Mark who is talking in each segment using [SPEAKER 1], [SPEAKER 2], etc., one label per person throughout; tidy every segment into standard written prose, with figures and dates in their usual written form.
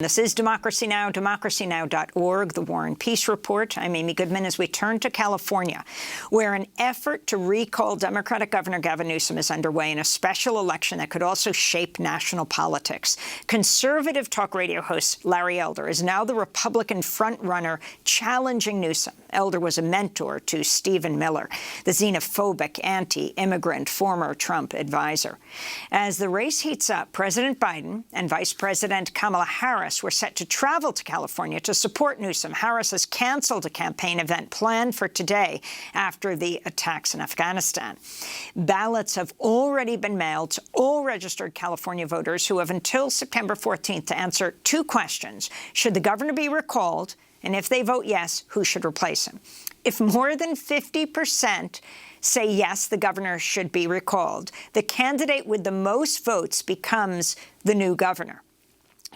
[SPEAKER 1] This is Democracy Now!, democracynow.org, The War and Peace Report. I'm Amy Goodman as we turn to California, where an effort to recall Democratic Governor Gavin Newsom is underway in a special election that could also shape national politics. Conservative talk radio host Larry Elder is now the Republican frontrunner challenging Newsom. Elder was a mentor to Stephen Miller, the xenophobic, anti-immigrant former Trump advisor. As the race heats up, President Biden and Vice President Kamala Harris were set to travel to California to support Newsom. Harris has canceled a campaign event planned for today after the attacks in Afghanistan. Ballots have already been mailed to all registered California voters who have until September 14th to answer two questions. Should the governor be recalled? And if they vote yes, who should replace him? If more than 50% say yes, the governor should be recalled, the candidate with the most votes becomes the new governor.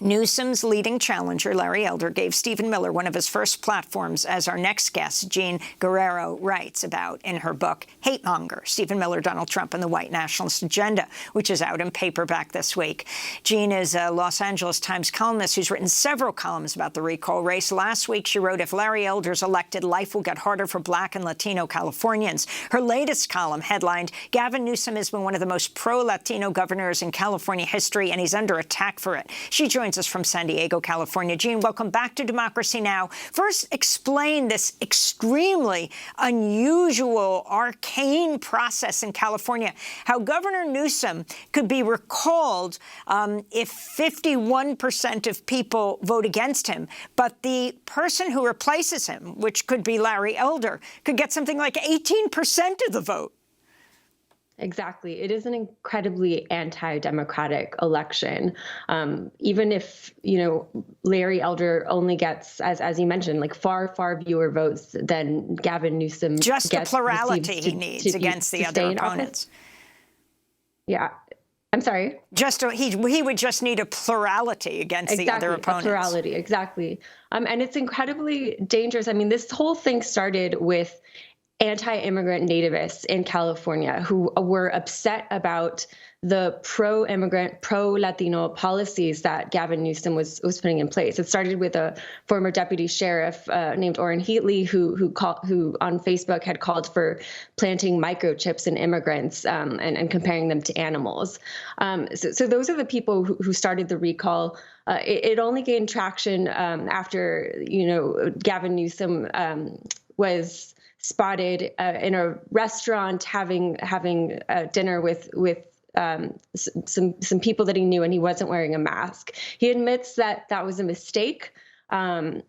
[SPEAKER 1] Newsom's leading challenger, Larry Elder, gave Stephen Miller one of his first platforms, as our next guest, Jean Guerrero, writes about in her book, Hatemonger, Stephen Miller, Donald Trump, and the White Nationalist Agenda, which is out in paperback this week. Jean is a Los Angeles Times columnist who's written several columns about the recall race. Last week, she wrote, "If Larry Elder's elected, life will get harder for Black and Latino Californians." Her latest column, headlined, "Gavin Newsom has been one of the most pro-Latino governors in California history, and he's under attack for it." She joins us from San Diego, California. Jean, welcome back to Democracy Now! First, explain this extremely unusual, arcane process in California, how Governor Newsom could be recalled if 51% of people vote against him, but the person who replaces him, which could be Larry Elder, could get something like 18% of the vote.
[SPEAKER 2] Exactly. It is an incredibly anti-democratic election. Even if, Larry Elder only gets, as you mentioned, like far fewer votes than Gavin Newsom
[SPEAKER 1] just gets the plurality he needs against the other opponents.
[SPEAKER 2] Yeah. I'm sorry.
[SPEAKER 1] He would just need a plurality against the other opponents.
[SPEAKER 2] A plurality, exactly. And it's incredibly dangerous. I mean, this whole thing started with anti-immigrant nativists in California who were upset about the pro-immigrant, pro-Latino policies that Gavin Newsom was putting in place. It started with a former deputy sheriff named Orrin Heatley, who on Facebook had called for planting microchips in immigrants and comparing them to animals. So those are the people who started the recall. It only gained traction after Gavin Newsom was spotted in a restaurant having dinner with some people that he knew, and he wasn't wearing a mask. He admits that was a mistake, and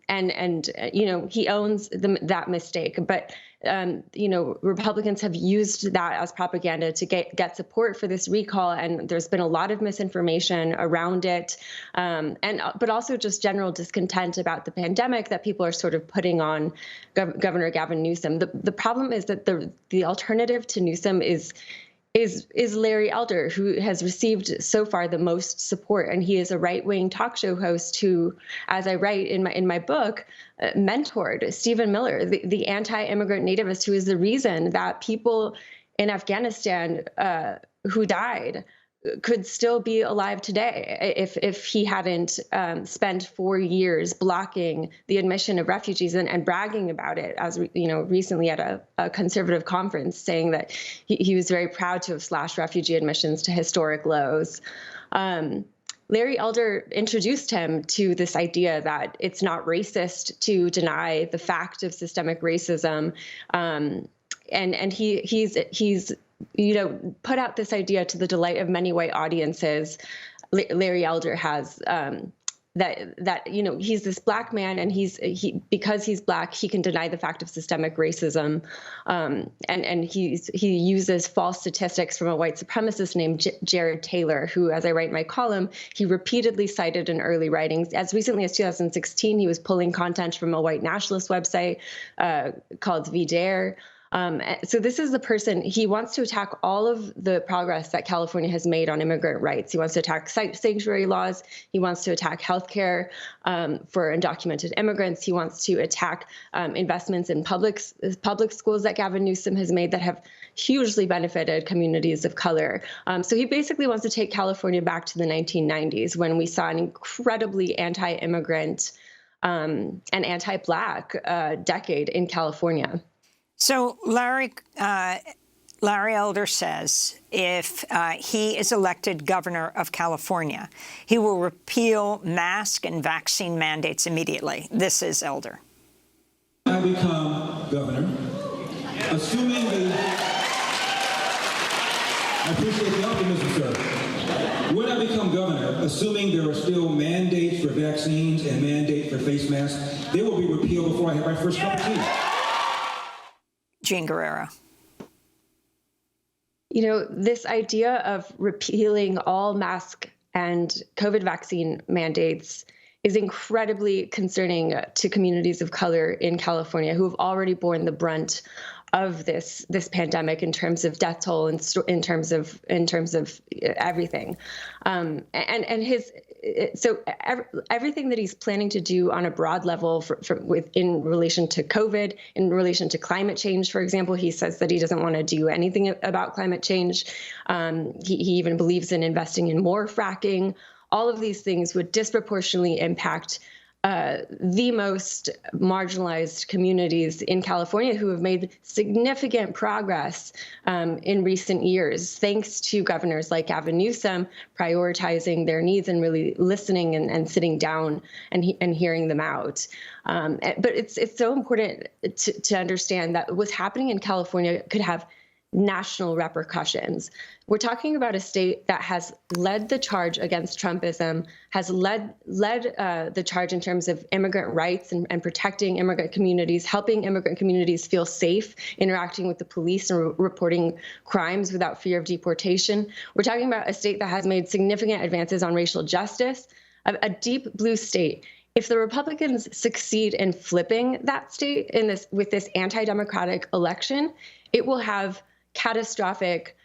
[SPEAKER 2] he owns that mistake. But Republicans have used that as propaganda to get support for this recall, and there's been a lot of misinformation around it, but also just general discontent about the pandemic that people are sort of putting on Governor Gavin Newsom. The problem is that the alternative to Newsom is Larry Elder, who has received so far the most support, and he is a right-wing talk show host who, as I write in my book, mentored Stephen Miller, the anti-immigrant nativist, who is the reason that people in Afghanistan who died could still be alive today if he hadn't spent 4 years blocking the admission of refugees and bragging about it, as recently at a conservative conference, saying that he was very proud to have slashed refugee admissions to historic lows. Larry Elder introduced him to this idea that it's not racist to deny the fact of systemic racism, and he's put out this idea to the delight of many white audiences. Larry Elder has that he's this Black man, and because he's Black, he can deny the fact of systemic racism, and he uses false statistics from a white supremacist named Jared Taylor, who, as I write in my column, he repeatedly cited in early writings. As recently as 2016, he was pulling content from a white nationalist website called VDare. So this is the person, he wants to attack all of the progress that California has made on immigrant rights. He wants to attack sanctuary laws. He wants to attack healthcare for undocumented immigrants. He wants to attack investments in public schools that Gavin Newsom has made that have hugely benefited communities of color. So he basically wants to take California back to the 1990s, when we saw an incredibly anti-immigrant and anti-Black decade in California.
[SPEAKER 1] So Larry Elder says if he is elected governor of California, he will repeal mask and vaccine mandates immediately. This is Elder.
[SPEAKER 3] I become governor, assuming I appreciate the optimism, sir. When I become governor, assuming there are still mandates for vaccines and mandates for face masks, they will be repealed before I have my first cup of tea.
[SPEAKER 1] Jean Guerrero.
[SPEAKER 2] This idea of repealing all mask and COVID vaccine mandates is incredibly concerning to communities of color in California who have already borne the brunt of this pandemic in terms of death toll and in terms of everything, everything that he's planning to do on a broad level in relation to COVID, in relation to climate change, for example. He says that he doesn't want to do anything about climate change. He even believes in investing in more fracking. All of these things would disproportionately impact the most marginalized communities in California, who have made significant progress in recent years, thanks to governors like Gavin Newsom prioritizing their needs and really listening and sitting down and hearing them out. But it's so important to understand that what's happening in California could have national repercussions. We're talking about a state that has led the charge against Trumpism, has led the charge in terms of immigrant rights and protecting immigrant communities, helping immigrant communities feel safe, interacting with the police and reporting crimes without fear of deportation. We're talking about a state that has made significant advances on racial justice, a deep blue state. If the Republicans succeed in flipping that state with this anti-democratic election, it will have catastrophic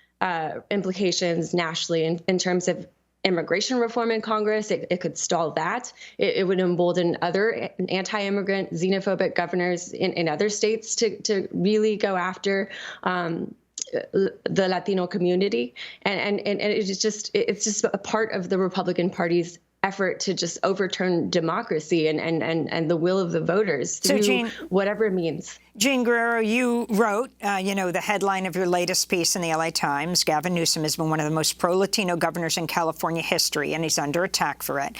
[SPEAKER 2] implications nationally in terms of immigration reform in Congress. It could stall that. It would embolden other anti-immigrant, xenophobic governors in other states to really go after the Latino community. And it's just a part of the Republican Party's effort to just overturn democracy and the will of the voters through whatever it means.
[SPEAKER 1] Jean Guerrero, you wrote, the headline of your latest piece in the LA Times, Gavin Newsom has been one of the most pro-Latino governors in California history, and he's under attack for it.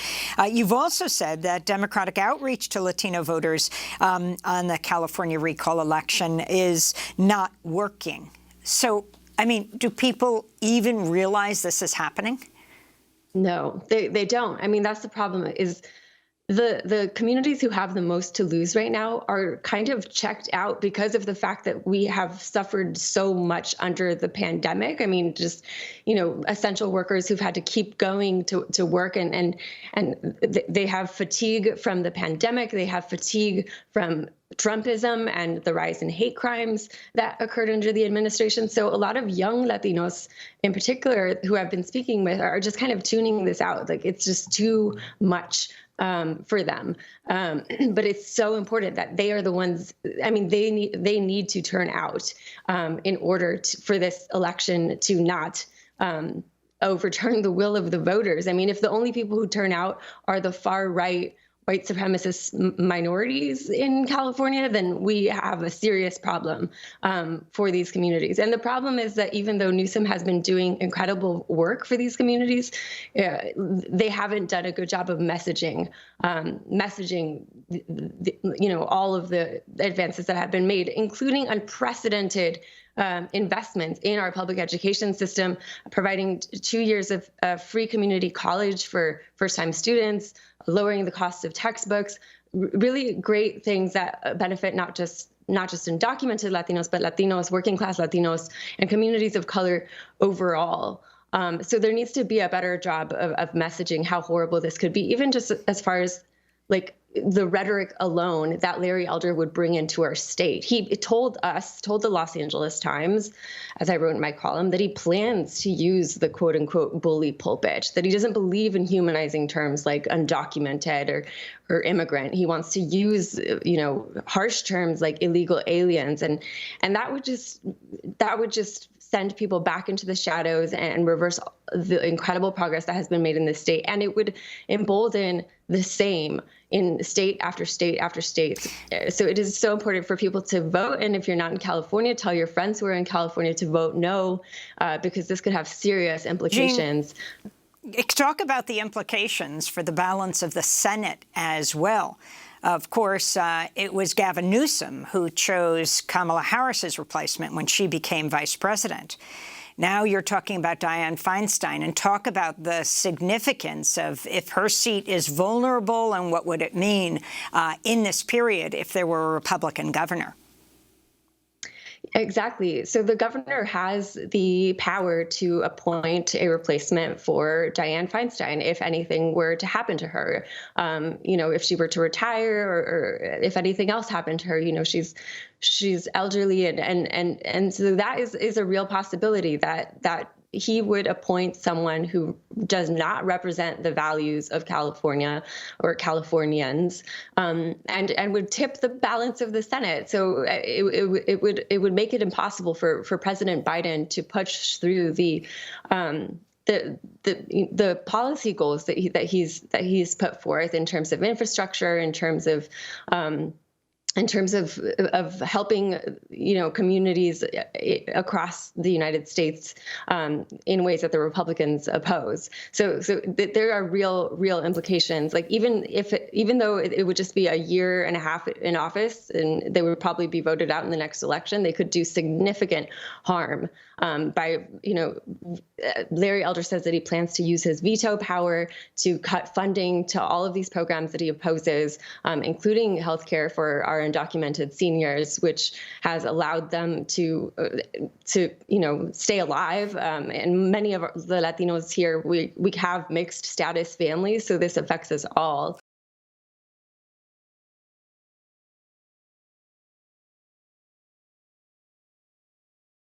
[SPEAKER 1] You've also said that Democratic outreach to Latino voters on the California recall election is not working. So, do people even realize this is happening?
[SPEAKER 2] No, they don't. That's the problem, is the communities who have the most to lose right now are kind of checked out because of the fact that we have suffered so much under the pandemic. Essential workers who've had to keep going to work and they have fatigue from the pandemic. They have fatigue from Trumpism and the rise in hate crimes that occurred under the administration. So a lot of young Latinos in particular who I've been speaking with are just kind of tuning this out. Like, it's just too much for them. But it's so important that they are the ones, they need to turn out in order for this election to not overturn the will of the voters. If the only people who turn out are the far right white supremacist minorities in California, then we have a serious problem for these communities. And the problem is that even though Newsom has been doing incredible work for these communities, they haven't done a good job of messaging all of the advances that have been made, including unprecedented investments in our public education system, providing 2 years of free community college for first-time students, lowering the cost of textbooks, really great things that benefit not just undocumented Latinos, but Latinos, working class Latinos, and communities of color overall. So there needs to be a better job of messaging how horrible this could be, even just as far as the rhetoric alone that Larry Elder would bring into our state. He told the Los Angeles Times, as I wrote in my column, that he plans to use the quote unquote bully pulpit, that he doesn't believe in humanizing terms like undocumented or immigrant. He wants to use, harsh terms like illegal aliens. And that would just send people back into the shadows and reverse the incredible progress that has been made in this state. And it would embolden the same in state after state after state. So it is so important for people to vote. And if you're not in California, tell your friends who are in California to vote no, because this could have serious implications.
[SPEAKER 1] Jean, talk about the implications for the balance of the Senate as well. Of course, it was Gavin Newsom who chose Kamala Harris's replacement when she became vice president. Now you're talking about Dianne Feinstein, and talk about the significance of if her seat is vulnerable and what would it mean in this period if there were a Republican governor.
[SPEAKER 2] Exactly. So the governor has the power to appoint a replacement for Dianne Feinstein if anything were to happen to her. If she were to retire or if anything else happened to her, she's elderly and so that is a real possibility that he would appoint someone who does not represent the values of California or Californians, and would tip the balance of the Senate. So it would make it impossible for President Biden to push through the policy goals that he's put forth in terms of infrastructure, in terms of helping, communities across the United States in ways that the Republicans oppose. So there are real implications. Like even though it would just be a year and a half in office, and they would probably be voted out in the next election, they could do significant harm by, Larry Elder says that he plans to use his veto power to cut funding to all of these programs that he opposes, including healthcare for our undocumented seniors, which has allowed them to stay alive. And many of the Latinos here, we have mixed status families, so this affects us all.